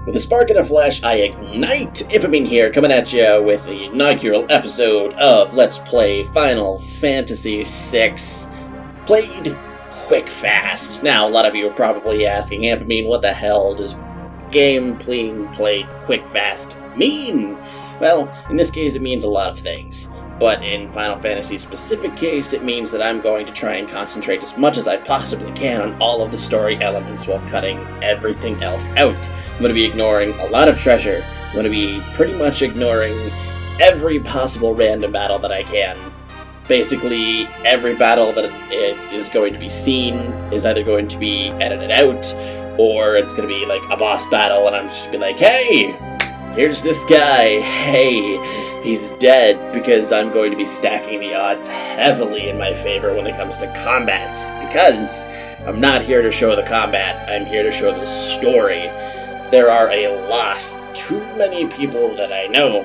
With a spark and a flash, I ignite! Ipamine here, coming at you with the inaugural episode of Let's Play Final Fantasy VI, played QUICKFAST. Now, a lot of you are probably asking, Ipamine, what the hell does game played QUICKFAST mean? Well, in this case, it means a lot of things. But in Final Fantasy's specific case, it means that I'm going to try and concentrate as much as I possibly can on all of the story elements while cutting everything else out. I'm going to be ignoring a lot of treasure. I'm going to be pretty much ignoring every possible random battle that I can. Basically, every battle that is going to be seen is either going to be edited out, or it's going to be like a boss battle, and I'm just going to be like, hey, here's this guy, hey, he's dead, because I'm going to be stacking the odds heavily in my favor when it comes to combat, because I'm not here to show the combat, I'm here to show the story. There are a lot, too many people that I know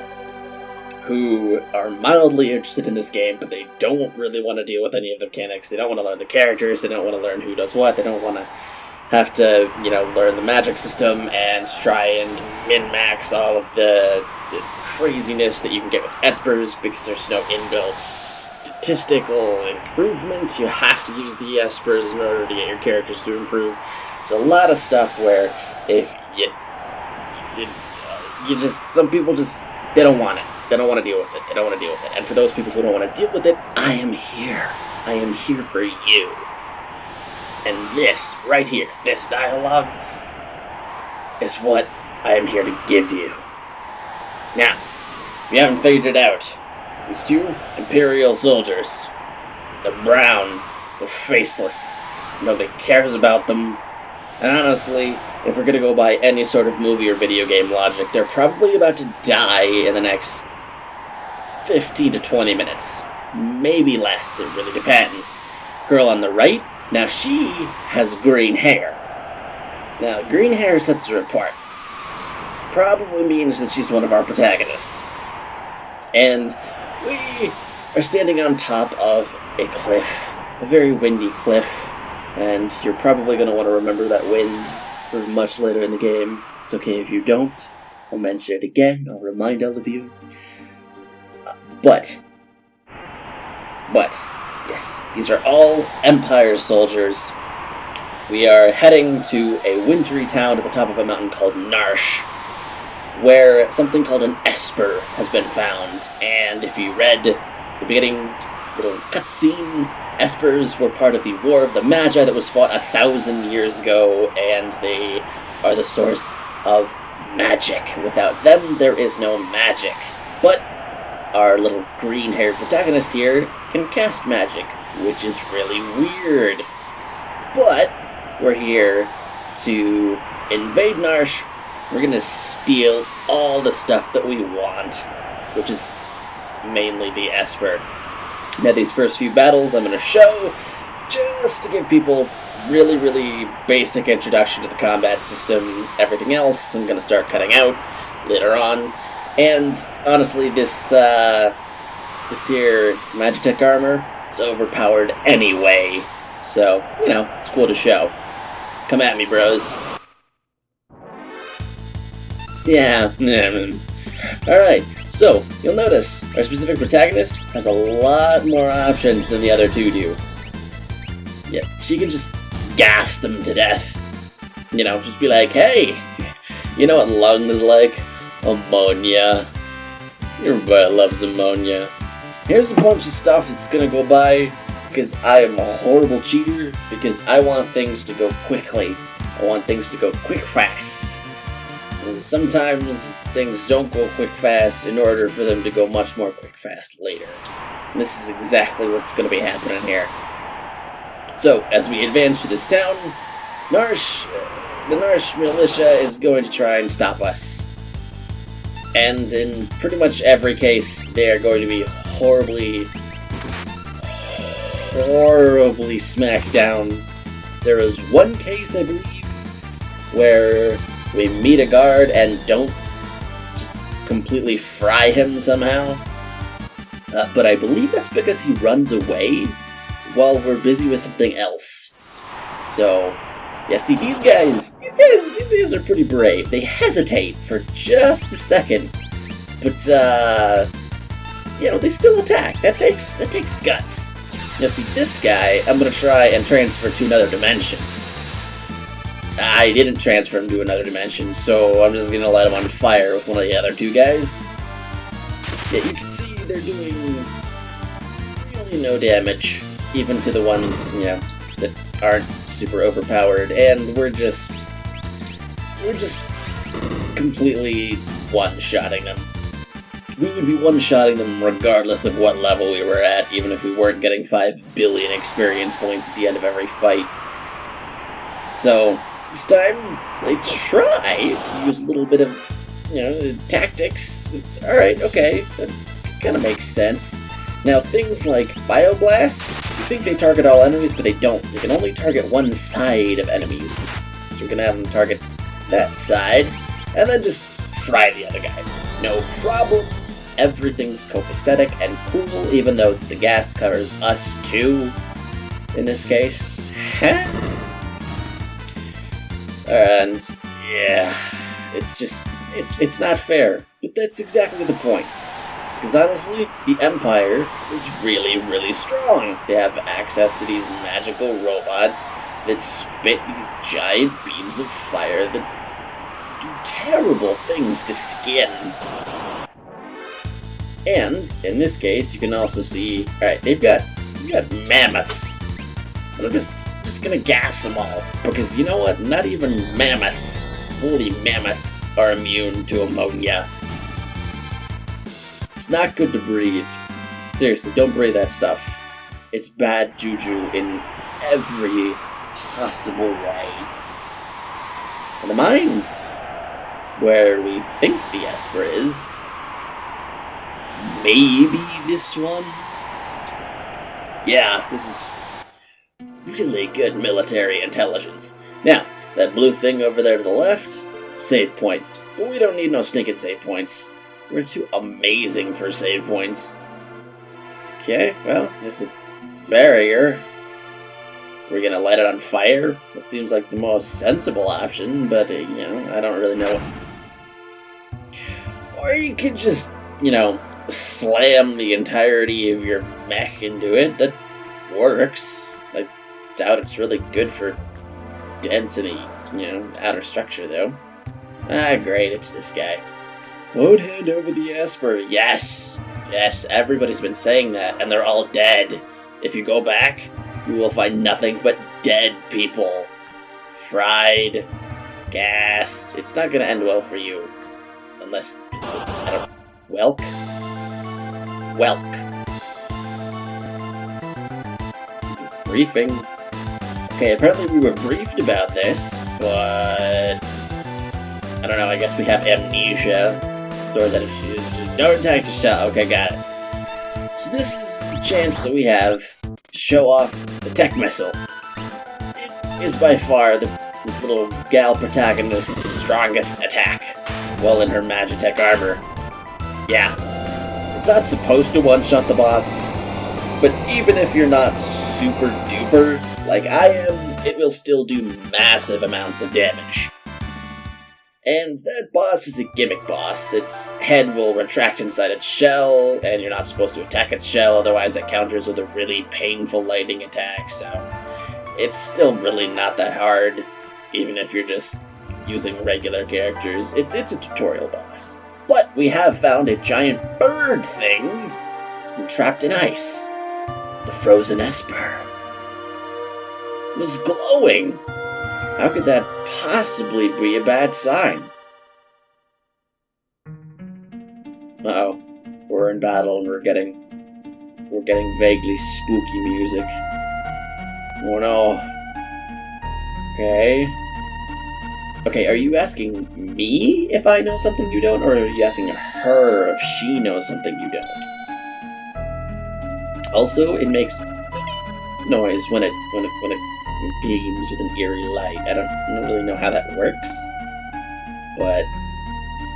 who are mildly interested in this game, but they don't really want to deal with any of the mechanics. They don't want to learn the characters, they don't want to learn who does what, they don't want to have to, learn the magic system and try and min-max all of the craziness that you can get with espers, because there's no inbuilt statistical improvement. You have to use the espers in order to get your characters to improve. There's a lot of stuff where if some people just, they don't want it. They don't want to deal with it. They don't want to deal with it. And for those people who don't want to deal with it, I am here. I am here for you. And this, right here, this dialogue, is what I am here to give you. Now, if you haven't figured it out, these two Imperial soldiers, they're brown, they're faceless, nobody cares about them, and honestly, if we're gonna go by any sort of movie or video game logic, they're probably about to die in the next 15 to 20 minutes. Maybe less, it really depends. Girl on the right, now she has green hair. Now, green hair sets her apart. Probably means that she's one of our protagonists. And we are standing on top of a cliff, a very windy cliff, and you're probably going to want to remember that wind for much later in the game. It's okay if you don't. I'll mention it again. I'll remind all of you. But, yes, these are all Empire soldiers. We are heading to a wintry town at the top of a mountain called Narshe, where something called an esper has been found. And if you read the beginning little cutscene, espers were part of the War of the Magi that was fought 1,000 years ago, and they are the source of magic. Without them, there is no magic. But our little green-haired protagonist here can cast magic, which is really weird. But we're here to invade Narshe. We're gonna steal all the stuff that we want, which is mainly the esper. Now, these first few battles I'm gonna show just to give people really, really basic introduction to the combat system. Everything else I'm gonna start cutting out later on. And honestly, this here Magitech armor is overpowered anyway, so, it's cool to show. Come at me, bros. Yeah. Alright, so, you'll notice our specific protagonist has a lot more options than the other two do. Yeah, she can just gas them to death. Just be like, hey, you know what lung is like? Ammonia. Everybody loves ammonia. Here's a bunch of stuff that's gonna go by because I am a horrible cheater, because I want things to go quickly. I want things to go quick fast. Because sometimes things don't go quick fast in order for them to go much more quick fast later. And this is exactly what's gonna be happening here. So, as we advance through this town, the Narshe militia is going to try and stop us. And in pretty much every case, they are going to be horribly smacked down. There is one case, I believe, where we meet a guard and don't just completely fry him somehow. But I believe that's because he runs away while we're busy with something else. So, Yeah, see, these guys are pretty brave. They hesitate for just a second, but you know, they still attack. That takes guts. Now, see, this guy, I'm gonna try and transfer to another dimension. I didn't transfer him to another dimension, so I'm just gonna let him on fire with one of the other two guys. Yeah, you can see they're doing really no damage, even to the ones, you know, that aren't super overpowered, and we're just completely one-shotting them. We would be one-shotting them regardless of what level we were at, even if we weren't getting 5 billion experience points at the end of every fight. So, this time, they try to use a little bit of, you know, tactics. It's alright, okay, that kind of makes sense. Now, things like Bioblast, you think they target all enemies, but they don't. They can only target one side of enemies. So we're gonna have them target that side, and then just fry the other guy. No problem. Everything's copacetic and cool, even though the gas covers us too, in this case. And, yeah, it's not fair, but that's exactly the point. Because honestly, the Empire is really, really strong. They have access to these magical robots that spit these giant beams of fire that do terrible things to skin. And, in this case, you can also see, alright, they've got mammoths. And I'm just gonna gas them all, because you know what? Not even mammoths, woolly mammoths, are immune to ammonia. It's not good to breathe. Seriously, don't breathe that stuff. It's bad juju in every possible way. And the mines, where we think the Esper is, maybe this one? Yeah, this is really good military intelligence. Now, that blue thing over there to the left, save point. But we don't need no stinking save points. We're too amazing for save points. Okay, well, there's a barrier. We're gonna light it on fire? That seems like the most sensible option, but, you know, I don't really know. Or you could just, you know, slam the entirety of your mech into it. That works. I doubt it's really good for density, you know, outer structure, though. Ah, great, it's this guy. Won't hand over the Esper. Yes! Yes, everybody's been saying that, and they're all dead. If you go back, you will find nothing but dead people. Fried, gassed. It's not gonna end well for you. Unless, I don't... Welk? Welk. Briefing. Okay, apparently we were briefed about this, but... I don't know, I guess we have amnesia. Stores that no attack to shot. Okay, got it. So this is a chance that we have to show off the tech missile. It is by far this little gal protagonist's strongest attack, well in her Magitech armor. Yeah, it's not supposed to one-shot the boss, but even if you're not super duper like I am, it will still do massive amounts of damage. And that boss is a gimmick boss. Its head will retract inside its shell, and you're not supposed to attack its shell, otherwise it counters with a really painful lightning attack, so it's still really not that hard, even if you're just using regular characters. It's a tutorial boss. But we have found a giant bird thing trapped in ice. The frozen Esper. It is glowing! How could that possibly be a bad sign? Uh-oh. We're in battle and we're getting vaguely spooky music. Oh no. Okay. Okay, are you asking me if I know something you don't, or are you asking her if she knows something you don't? Also, it makes noise when it gleams with an eerie light. I don't really know how that works, but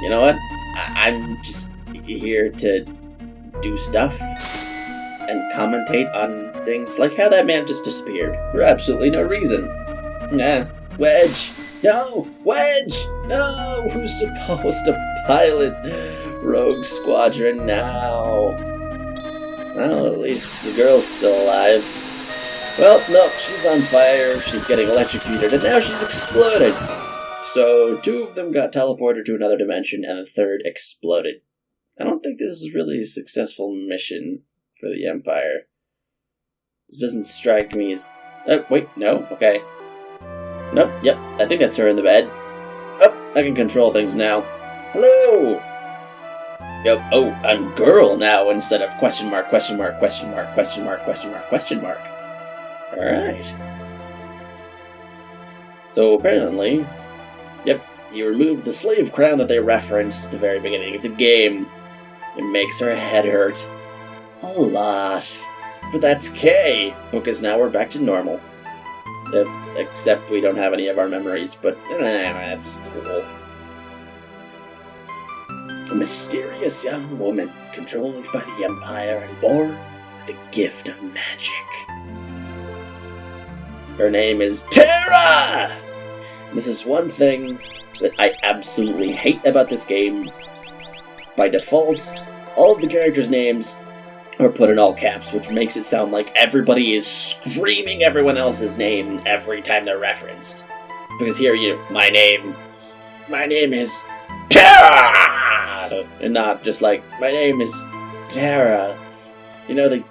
you know what? I'm just here to do stuff and commentate on things like how that man just disappeared for absolutely no reason. Nah, Wedge! No! Wedge! No! Who's supposed to pilot Rogue Squadron now? Well, at least the girl's still alive. Well, no, she's on fire, she's getting electrocuted, and now she's exploded! So, 2 of them got teleported to another dimension, and the 3rd exploded. I don't think this is really a successful mission for the Empire. This doesn't strike me as... Oh, wait, no? Okay. Nope, yep, I think that's her in the bed. Oh, I can control things now. Hello! Yep, oh, I'm girl now instead of question mark, question mark, question mark, question mark, question mark, question mark. Alright. So apparently, yep, you removed the slave crown that they referenced at the very beginning of the game. It makes her head hurt. A lot. But that's okay, because now we're back to normal. Except we don't have any of our memories, but that's cool. A mysterious young woman controlled by the Empire and born with the gift of magic. Her name is Terra! This is one thing that I absolutely hate about this game. By default, all of the characters' names are put in all caps, which makes it sound like everybody is screaming everyone else's name every time they're referenced. Because here, my name is Terra! And not just like, my name is Terra. You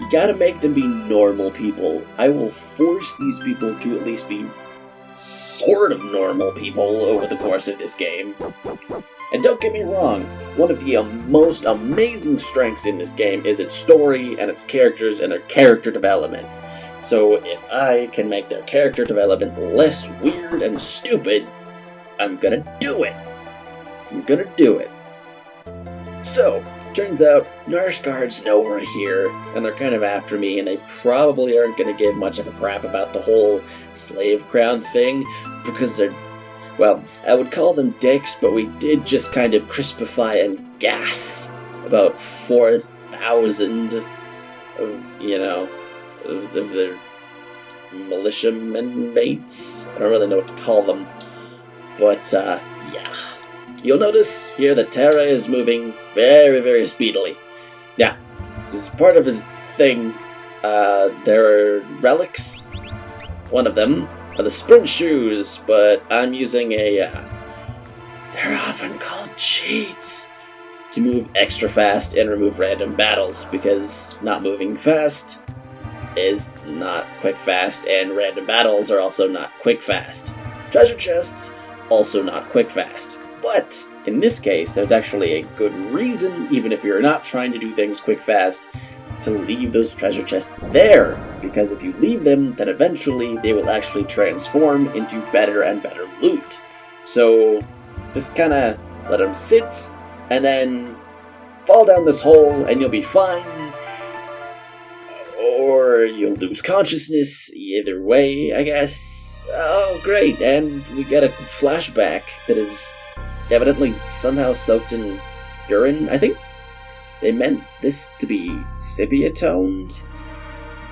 gotta make them be normal people. I will force these people to at least be sort of normal people over the course of this game. And don't get me wrong, one of the most amazing strengths in this game is its story and its characters and their character development. So if I can make their character development less weird and stupid, I'm gonna do it. I'm gonna do it. So, turns out, Narshe guards know we're here, and they're kind of after me, and they probably aren't gonna give much of a crap about the whole slave crown thing, because they're, well, I would call them dicks, but we did just kind of crispify and gas about 4,000 of their militiamen mates. I don't really know what to call them, but, yeah. You'll notice here that Terra is moving very, very speedily. Now, this is part of the thing. There are relics. One of them are the sprint shoes, but I'm using they're often called cheats, to move extra fast and remove random battles, because not moving fast is not quick fast, and random battles are also not quick fast. Treasure chests, also not quick fast. But, in this case, there's actually a good reason, even if you're not trying to do things quick fast, to leave those treasure chests there. Because if you leave them, then eventually they will actually transform into better and better loot. So, just kinda let them sit, and then fall down this hole, and you'll be fine. Or you'll lose consciousness, either way, I guess. Oh, great, and we get a flashback that is evidently somehow soaked in urine. I think they meant this to be sepia-toned,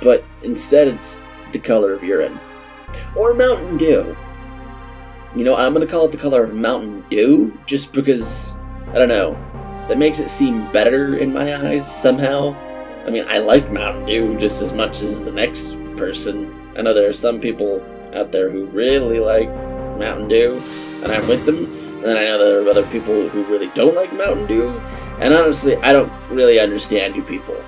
but instead it's the color of urine. Or Mountain Dew. I'm gonna call it the color of Mountain Dew, just because, I don't know, that makes it seem better in my eyes somehow. I mean, I like Mountain Dew just as much as the next person. I know there are some people out there who really like Mountain Dew, and I'm with them. And then I know there are other people who really don't like Mountain Dew, and honestly, I don't really understand you people.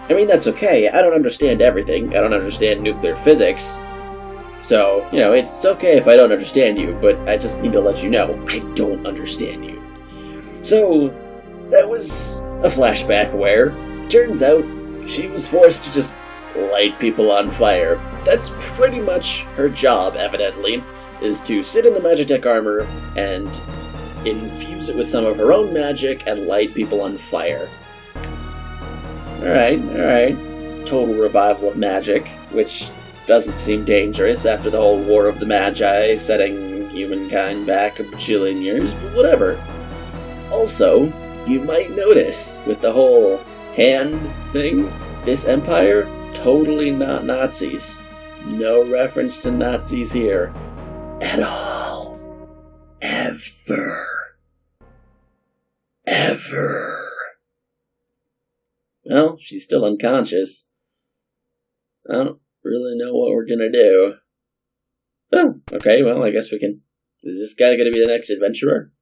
I mean, that's okay, I don't understand everything, I don't understand nuclear physics, so, it's okay if I don't understand you, but I just need to let you know, I don't understand you. So, that was a flashback where, turns out, she was forced to just light people on fire. That's pretty much her job, evidently, is to sit in the Magitech armor and infuse it with some of her own magic and light people on fire. Alright. Total revival of magic, which doesn't seem dangerous after the whole War of the Magi setting humankind back a bajillion years, but whatever. Also, you might notice, with the whole hand thing, this empire, totally not Nazis. No reference to Nazis here. at all. Ever. Ever. Well, she's still unconscious. I don't really know what we're gonna do. Oh, okay, well, I guess we can... Is this guy gonna be the next adventurer?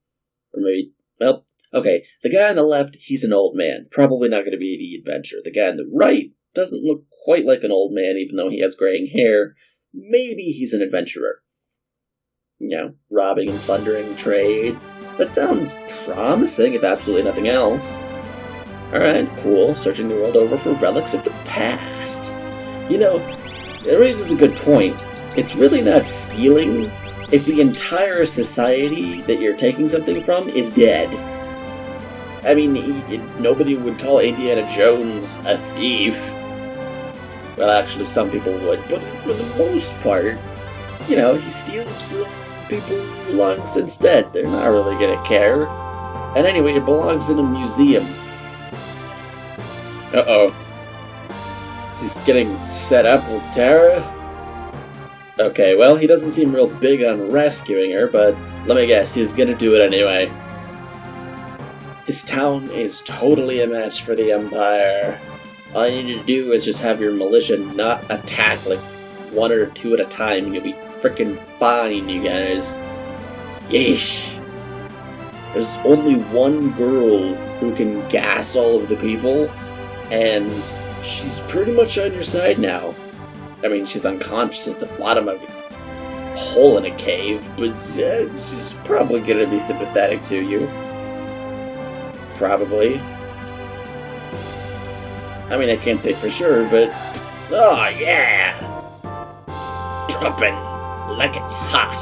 Or maybe... Well, okay, the guy on the left, he's an old man. Probably not gonna be the adventurer. The guy on the right doesn't look quite like an old man, even though he has graying hair. Maybe he's an adventurer. You know, robbing and plundering trade. That sounds promising, if absolutely nothing else. Alright, cool. Searching the world over for relics of the past. You know, it raises a good point. It's really not stealing if the entire society that you're taking something from is dead. I mean, nobody would call Indiana Jones a thief. Well, actually, some people would, but for the most part, you know, he steals from people long since dead. They're not really gonna care. And anyway, it belongs in a museum. Uh-oh. Is he getting set up with Tara? Okay, well, he doesn't seem real big on rescuing her, but let me guess, he's gonna do it anyway. This town is totally a match for the Empire. All you need to do is just have your militia not attack like one or two at a time, and you'll be frickin' fine, you guys. Yeesh. There's only one girl who can gas all of the people, and she's pretty much on your side now. I mean, she's unconscious at the bottom of a hole in a cave, but she's probably gonna be sympathetic to you. Probably. I mean, I can't say for sure, but... Oh, yeah! Dropping like it's hot.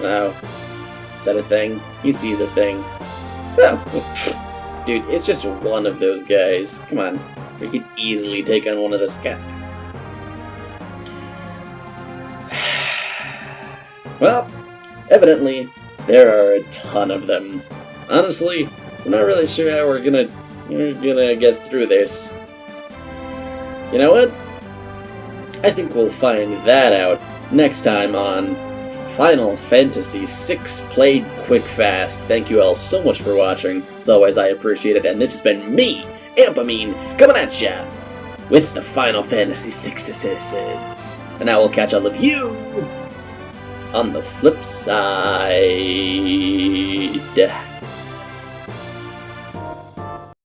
Oh. Is that a thing? He sees a thing. Oh. Dude, it's just one of those guys. Come on. We could easily take on one of those guys. Well, evidently, there are a ton of them. Honestly, I'm not really sure how we're gonna get through this. You know what? I think we'll find that out next time on Final Fantasy VI Played QUICKFAST. Thank you all so much for watching. As always, I appreciate it, and this has been me, Ampamine, coming at ya with the Final Fantasy VI. And I will catch all of you on the flip side.